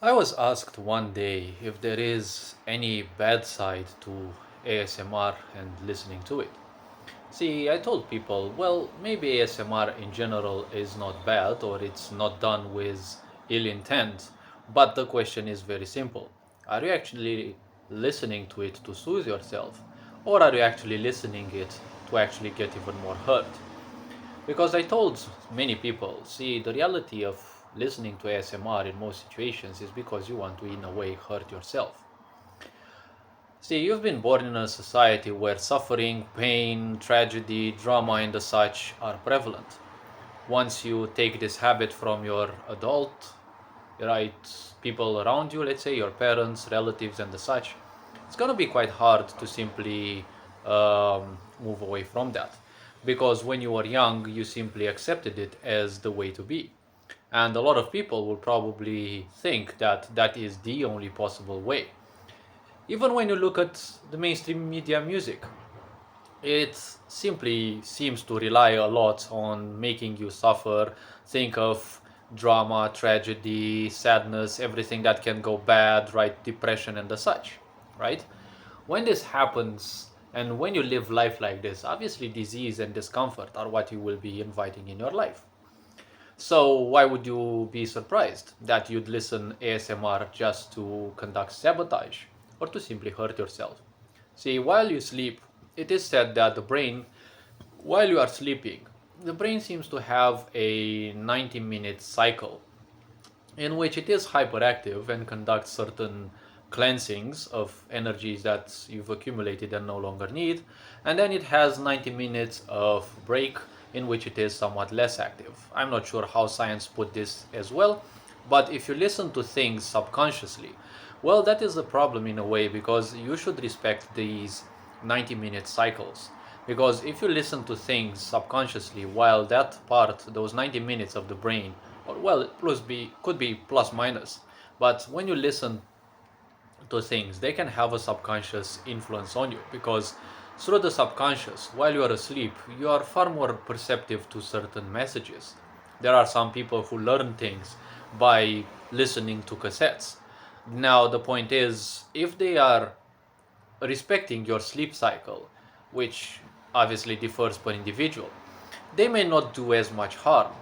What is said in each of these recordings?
I was asked one day if there is any bad side to ASMR and listening to it. See, I told people, well, maybe ASMR in general is not bad or it's not done with ill intent, but the question is very simple. Are you actually listening to it to soothe yourself, or are you actually listening it to actually get even more hurt? Because I told many people, see, the reality of listening to ASMR in most situations is because you want to, in a way, hurt yourself. See, you've been born in a society where suffering, pain, tragedy, drama, and the such are prevalent. Once you take this habit from your adult, right, people around you, let's say your parents, relatives, and the such, it's gonna be quite hard to simply move away from that. Because when you were young, you simply accepted it as the way to be. And a lot of people will probably think that that is the only possible way. Even when you look at the mainstream media music, it simply seems to rely a lot on making you suffer, think of drama, tragedy, sadness, everything that can go bad, right? Depression and the such, right? When this happens and when you live life like this, obviously disease and discomfort are what you will be inviting in your life. So why would you be surprised that you'd listen ASMR just to conduct sabotage or to simply hurt yourself? See, while you sleep, it is said that the brain, while you are sleeping, the brain seems to have a 90-minute cycle in which it is hyperactive and conducts certain cleansings of energies that you've accumulated and no longer need. And then it has 90 minutes of break in which it is somewhat less active. I'm not sure how science put this as well, but if you listen to things subconsciously, well, that is a problem in a way because you should respect these 90-minute cycles. Because if you listen to things subconsciously while that part, those 90 minutes of the brain, or well, plus b could be plus minus, but when you listen to things, they can have a subconscious influence on you because through the subconscious, while you are asleep, you are far more perceptive to certain messages. There are some people who learn things by listening to cassettes. Now, the point is, if they are respecting your sleep cycle, which obviously differs per individual, they may not do as much harm.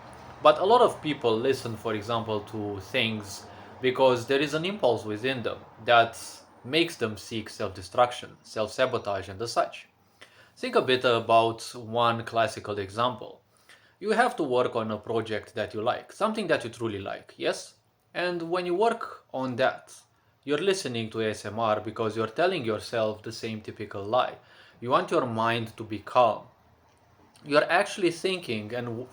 But a lot of people listen, for example, to things because there is an impulse within them that makes them seek self destruction, self sabotage, and the such. Think a bit about one classical example. You have to work on a project that you like, something that you truly like, yes? And when you work on that, you're listening to ASMR because you're telling yourself the same typical lie. You want your mind to be calm. You're actually thinking and,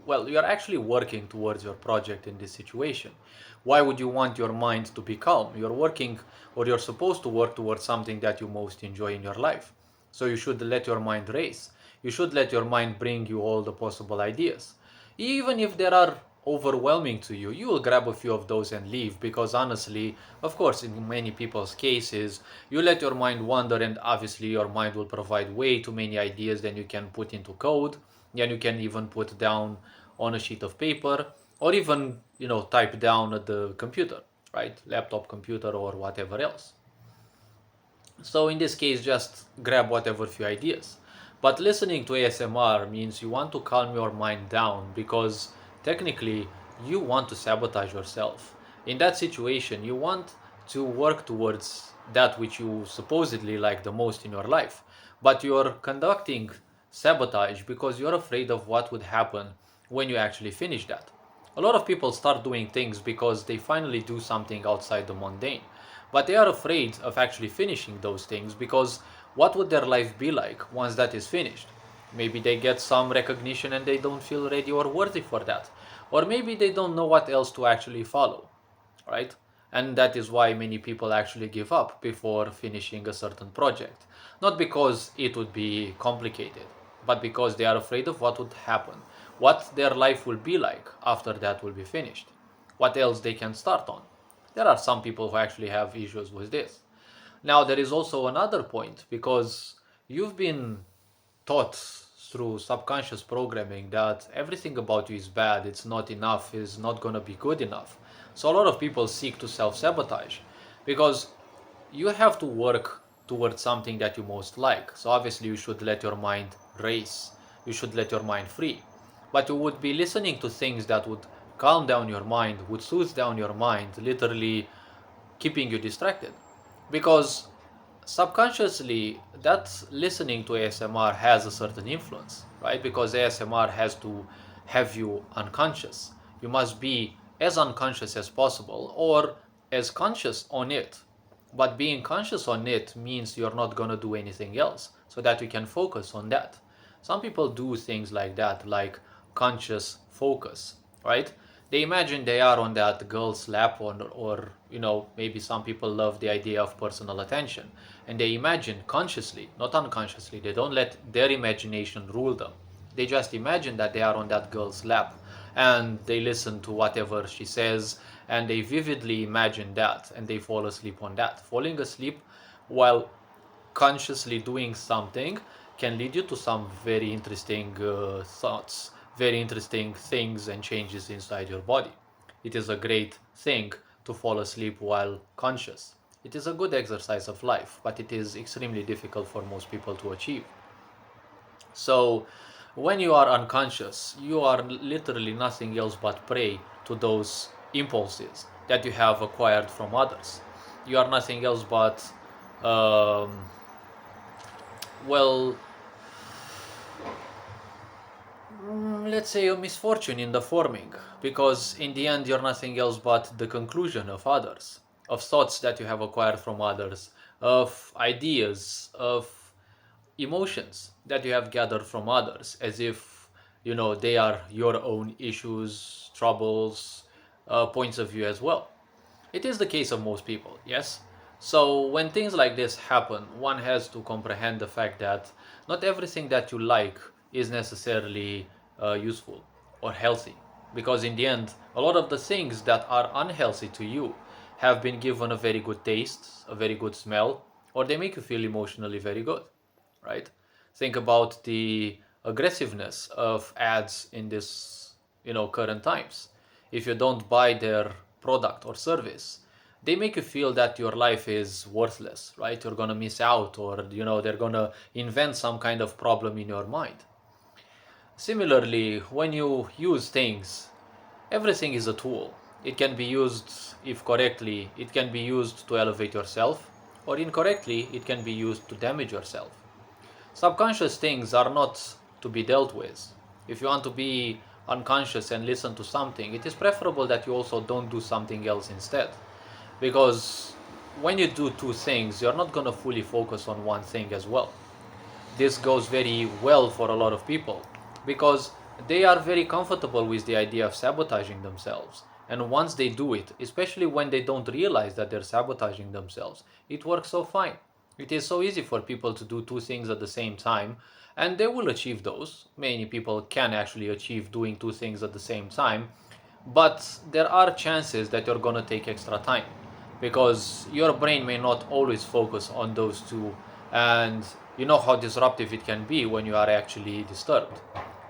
well, you're actually working towards your project in this situation. Why would you want your mind to be calm? You're working, or you're supposed to work towards something that you most enjoy in your life. So you should let your mind race. You should let your mind bring you all the possible ideas. Even if there are overwhelming to you, you will grab a few of those and leave because honestly, of course, in many people's cases, you let your mind wander and obviously your mind will provide way too many ideas than you can put into code, than you can even put down on a sheet of paper or even, type down at the computer, right? Laptop computer or whatever else. So in this case, just grab whatever few ideas. But listening to ASMR means you want to calm your mind down because technically you want to sabotage yourself. In that situation, you want to work towards that which you supposedly like the most in your life. But you're conducting sabotage because you're afraid of what would happen when you actually finish that. A lot of people start doing things because they finally do something outside the mundane. But they are afraid of actually finishing those things because what would their life be like once that is finished? Maybe they get some recognition and they don't feel ready or worthy for that. Or maybe they don't know what else to actually follow, right? And that is why many people actually give up before finishing a certain project. Not because it would be complicated, but because they are afraid of what would happen, what their life will be like after that will be finished, what else they can start on. There are some people who actually have issues with this. Now, there is also another point because you've been taught through subconscious programming that everything about you is bad, it's not enough, is not gonna be good enough. So a lot of people seek to self-sabotage because you have to work towards something that you most like. So obviously you should let your mind race. You should let your mind free. But you would be listening to things that would calm down your mind, would soothe down your mind, literally keeping you distracted. Because subconsciously that listening to ASMR has a certain influence, right? Because ASMR has to have you unconscious. You must be as unconscious as possible or as conscious on it. But being conscious on it means you're not going to do anything else so that you can focus on that. Some people do things like that, like conscious focus, right? They imagine they are on that girl's lap, or maybe some people love the idea of personal attention, and they imagine consciously, not unconsciously. They don't let their imagination rule them. They just imagine that they are on that girl's lap and they listen to whatever she says, and they vividly imagine that and they fall asleep on that. Falling asleep while consciously doing something can lead you to some very interesting thoughts, very interesting things and changes inside your body. It is a great thing to fall asleep while conscious. It is a good exercise of life, but it is extremely difficult for most people to achieve. So, when you are unconscious, you are literally nothing else but prey to those impulses that you have acquired from others. You are nothing else but, um, well, let's say a misfortune in the forming, because in the end, you're nothing else but the conclusion of others, of thoughts that you have acquired from others, of ideas, of emotions that you have gathered from others, as if they are your own issues, troubles, points of view as well. It is the case of most people, yes. So when things like this happen, one has to comprehend the fact that not everything that you like is necessarily useful or healthy, because in the end a lot of the things that are unhealthy to you have been given a very good taste, a very good smell, or they make you feel emotionally very good, right? Think about the aggressiveness of ads in this, current times. If you don't buy their product or service, they make you feel that your life is worthless, right? You're gonna miss out, or they're gonna invent some kind of problem in your mind. Similarly, when you use things, everything is a tool. It can be used, if correctly, it can be used to elevate yourself, or incorrectly, it can be used to damage yourself. Subconscious things are not to be dealt with. If you want to be unconscious and listen to something, it is preferable that you also don't do something else instead. Because when you do two things, you're not going to fully focus on one thing as well. This goes very well for a lot of people because they are very comfortable with the idea of sabotaging themselves. And once they do it, especially when they don't realize that they're sabotaging themselves, it works so fine. It is so easy for people to do two things at the same time, and they will achieve those. Many people can actually achieve doing two things at the same time, but there are chances that you're gonna take extra time because your brain may not always focus on those two, and you know how disruptive it can be when you are actually disturbed.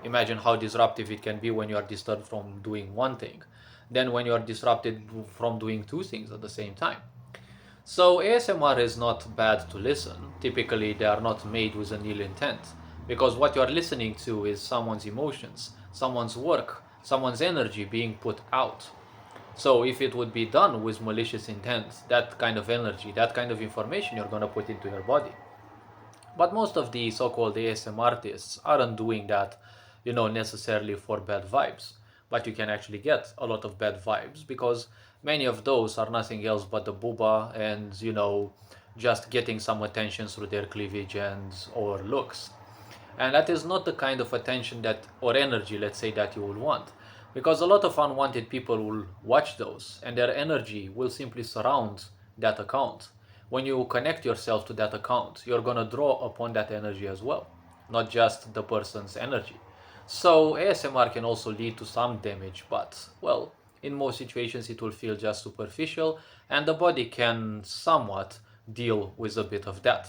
Imagine how disruptive it can be when you are disturbed from doing one thing, then when you are disrupted from doing two things at the same time. So ASMR is not bad to listen. Typically they are not made with an ill intent, because what you are listening to is someone's emotions, someone's work, someone's energy being put out. So if it would be done with malicious intent, that kind of energy, that kind of information you're going to put into your body. But most of the so-called ASM artists aren't doing that, necessarily for bad vibes. But you can actually get a lot of bad vibes because many of those are nothing else but the booba and, just getting some attention through their cleavage and or looks. And that is not the kind of attention that, or energy, let's say, that you will want. Because a lot of unwanted people will watch those and their energy will simply surround that account. When you connect yourself to that account, you're going to draw upon that energy as well, not just the person's energy. So ASMR can also lead to some damage, but, well, in most situations it will feel just superficial and the body can somewhat deal with a bit of that.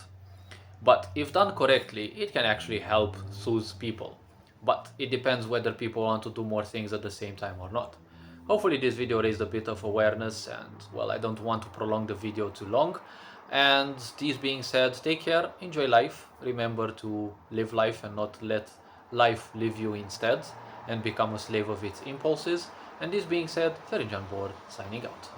But if done correctly, it can actually help soothe people. But it depends whether people want to do more things at the same time or not. Hopefully this video raised a bit of awareness, and well, I don't want to prolong the video too long. And this being said, take care, enjoy life, remember to live life and not let life live you instead and become a slave of its impulses. And this being said, Ferenc Board signing out.